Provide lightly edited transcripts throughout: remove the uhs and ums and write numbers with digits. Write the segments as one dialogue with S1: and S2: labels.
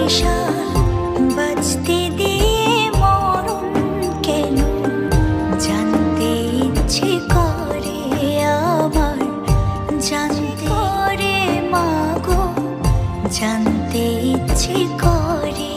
S1: বরিশাল বাজতে দিয়ে মরণ কেন জানতে ইচ্ছে করে আমার, জানতে করে মাগো, জানতে ইচ্ছে করে।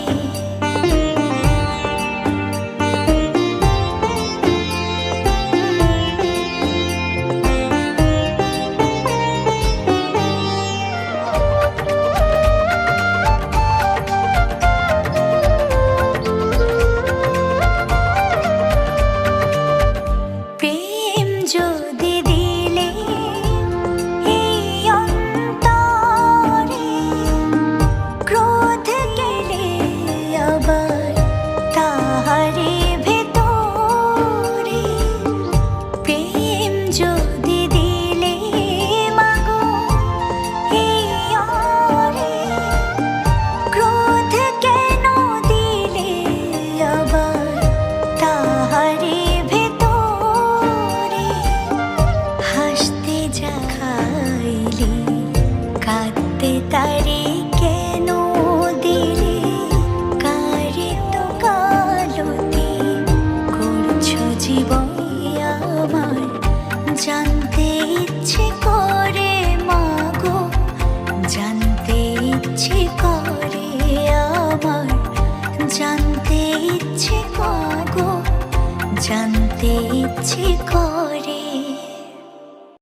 S1: কাঁদতে তারে কেন দিলে, কারে তো কালতি করছো জীবন আমার, জানতে ইচ্ছে করে মাগো, জানতে ইচ্ছে করে আমার, জানতে ইচ্ছে মাগো, জানতে ইচ্ছে করে।